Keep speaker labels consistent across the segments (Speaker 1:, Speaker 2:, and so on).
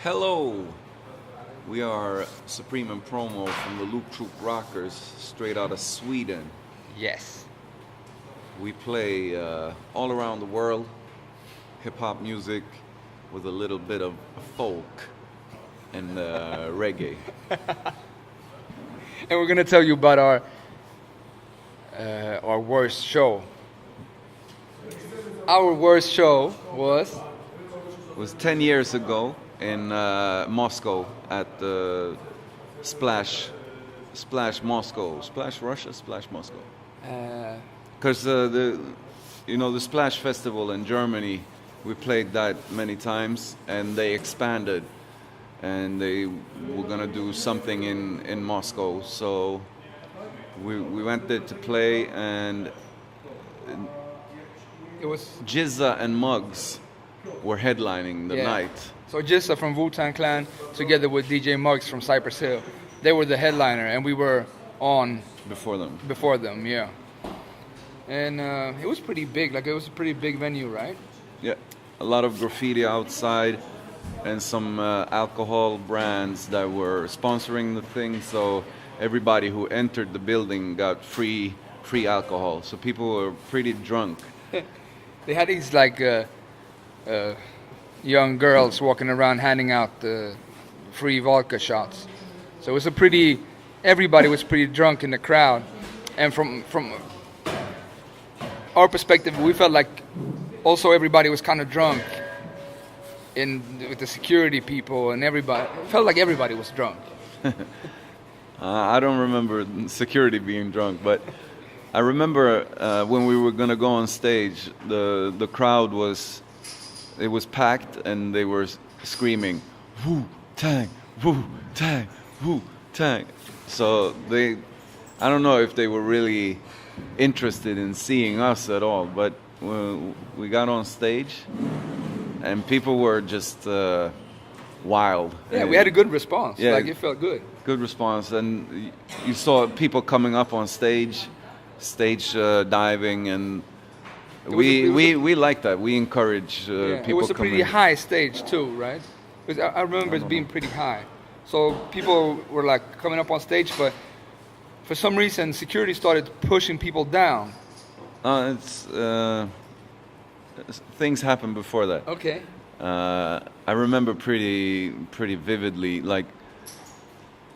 Speaker 1: Hello! We are Supreme and Promo from the Looptroop Rockers, straight out of Sweden.
Speaker 2: Yes.
Speaker 1: We play all around the world, hip-hop music with a little bit of folk and reggae.
Speaker 2: And we're gonna tell you about our worst show. Our worst show was
Speaker 1: It was 10 years ago in Moscow at the Splash Moscow, Splash Russia, Splash Moscow. Because the Splash Festival in Germany, we played that many times, and they expanded, and they were gonna do something in Moscow. So we went there to play, and
Speaker 2: it was
Speaker 1: Jizza and Muggs were headlining the
Speaker 2: Yeah.
Speaker 1: night.
Speaker 2: so Jissa from Wu-Tang Clan together with DJ Muggs from Cypress Hill. They were the headliner, and we were on
Speaker 1: Before them.
Speaker 2: Yeah. And it was pretty big. Like, it was a pretty big venue, right?
Speaker 1: Yeah, a lot of graffiti outside, and some alcohol brands that were sponsoring the thing. So everybody who entered the building got free alcohol. So people were pretty drunk.
Speaker 2: They had these young girls walking around handing out free vodka shots. So it was everybody was pretty drunk in the crowd. And from our perspective, we felt like also everybody was kind of drunk with the security people and everybody. It felt like everybody was drunk.
Speaker 1: I don't remember security being drunk, but I remember when we were gonna go on stage, the crowd was packed, and they were screaming, "Wu-Tang, Wu-Tang, Wu-Tang." So I don't know if they were really interested in seeing us at all, but we got on stage, and people were just wild.
Speaker 2: Yeah, we had a good response.
Speaker 1: Yeah.
Speaker 2: Like, it felt good.
Speaker 1: Good response, and you saw people coming up on stage diving, and we like that. We encourage people.
Speaker 2: It was a pretty
Speaker 1: coming.
Speaker 2: high stage too, right? Because I remember it being pretty high. So people were like coming up on stage, but for some reason security started pushing people down.
Speaker 1: Things happened before that.
Speaker 2: Okay.
Speaker 1: I remember pretty vividly, like,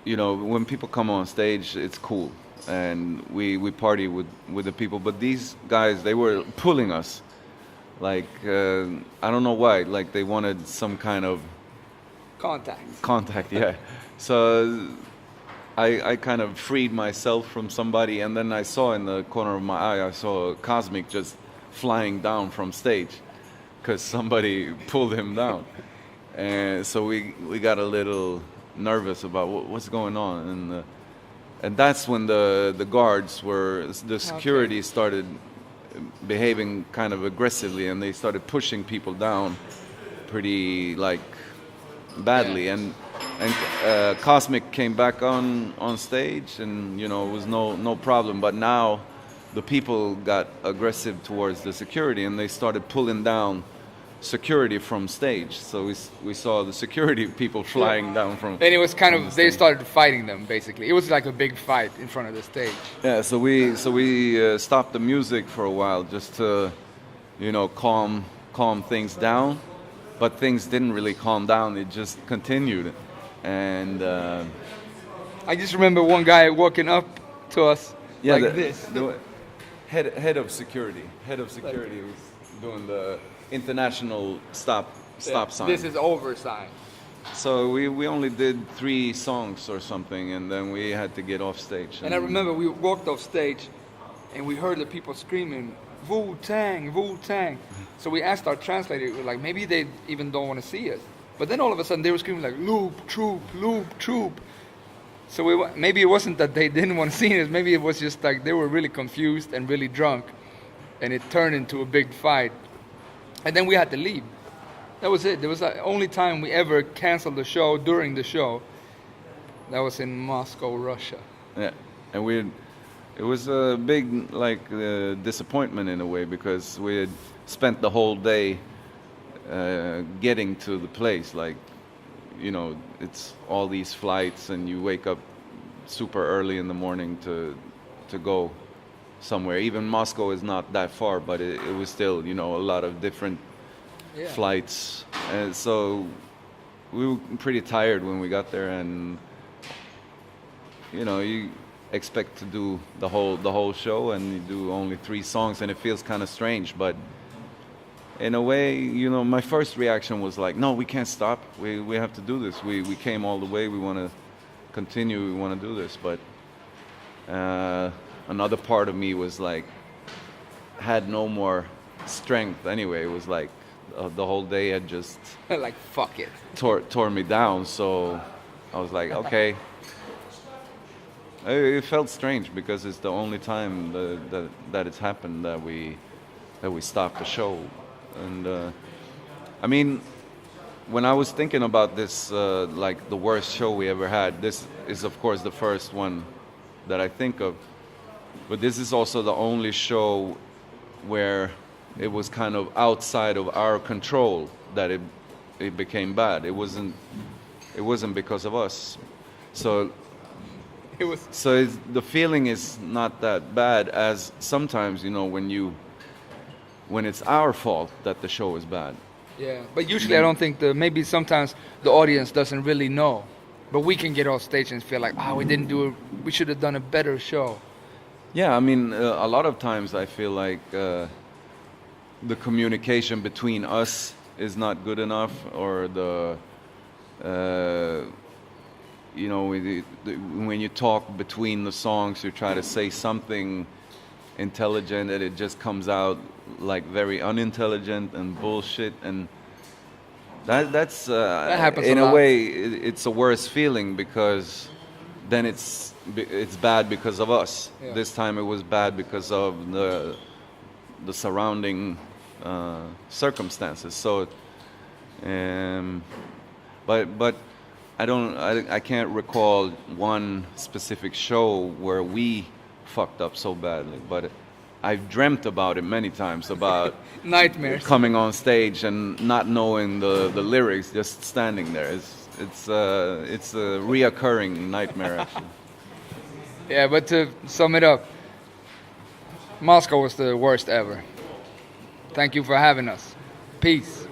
Speaker 1: when people come on stage, it's cool, and we party with the people. But these guys, they were pulling us, like, I don't know why, like they wanted some kind of contact. Yeah. So I kind of freed myself from somebody, and then I saw in the corner of my eye, I saw Cosmic just flying down from stage because somebody pulled him down. And so we got a little nervous about what's going on, and that's when the guards the security started behaving kind of aggressively, and they started pushing people down pretty badly.
Speaker 2: Yeah.
Speaker 1: And Cosmic came back on stage, and it was no problem. But now the people got aggressive towards the security, and they started pulling down security from stage. So we saw the security people flying down from.
Speaker 2: And it was they started fighting them, basically. It was like a big fight in front of the stage.
Speaker 1: Yeah. So we stopped the music for a while just to calm things down. But things didn't really calm down. It just continued. And
Speaker 2: I just remember one guy walking up to us this.
Speaker 1: The head of security was doing the international stop sign.
Speaker 2: This is over sign.
Speaker 1: So we only did 3 songs or something, and then we had to get off stage.
Speaker 2: And I remember we walked off stage, and we heard the people screaming, "Wu-Tang, Wu-Tang." So we asked our translator, we were like, maybe they even don't want to see us. But then all of a sudden they were screaming like, "Looptroop, Looptroop." So maybe it wasn't that they didn't want to see us. Maybe it was just like they were really confused and really drunk, and it turned into a big fight. And then we had to leave. That was it. There was the only time we ever canceled the show during the show. That was in Moscow, Russia.
Speaker 1: Yeah, and it was a big disappointment in a way, because we had spent the whole day getting to the place. Like, you know, it's all these flights, and you wake up super early in the morning to go somewhere. Even Moscow is not that far, but it was still, you know, a lot of different
Speaker 2: Yeah.
Speaker 1: flights, and so we were pretty tired when we got there, and you know, you expect to do the whole show, and you do only 3 songs, and it feels kind of strange, but in a way, you know, my first reaction was like, no, we can't stop. We have to do this. We came all the way. We want to continue. We want to do this. But another part of me was like, had no more strength anyway. It was like the whole day had just
Speaker 2: Like, fuck it.
Speaker 1: tore me down. So I was like, okay. It felt strange because it's the only time that it's happened that we stopped the show. And I mean, when I was thinking about this, like the worst show we ever had, this is of course the first one that I think of. But this is also the only show where it was kind of outside of our control that it became bad. It wasn't because of us. So
Speaker 2: It was.
Speaker 1: the feeling is not that bad as sometimes, you know, when it's our fault that the show is bad.
Speaker 2: Yeah, but usually I don't think maybe sometimes the audience doesn't really know, but we can get off stage and feel like, we didn't do it. We should have done a better show.
Speaker 1: Yeah, I mean, a lot of times I feel like the communication between us is not good enough, or you know, when you talk between the songs, you try to say something intelligent, and it just comes out like very unintelligent and bullshit, and that's
Speaker 2: That happens
Speaker 1: in
Speaker 2: a
Speaker 1: a
Speaker 2: lot.
Speaker 1: way it's a worse feeling, because then it's bad because of us.
Speaker 2: Yeah.
Speaker 1: This time it was bad because of the surrounding circumstances. So but I can't recall one specific show where we fucked up so badly, but I've dreamt about it many times, about
Speaker 2: Nightmares.
Speaker 1: coming on stage and not knowing the lyrics, just standing there. It's a reoccurring nightmare, actually.
Speaker 2: Yeah, but to sum it up, Moscow was the worst ever. Thank you for having us. Peace.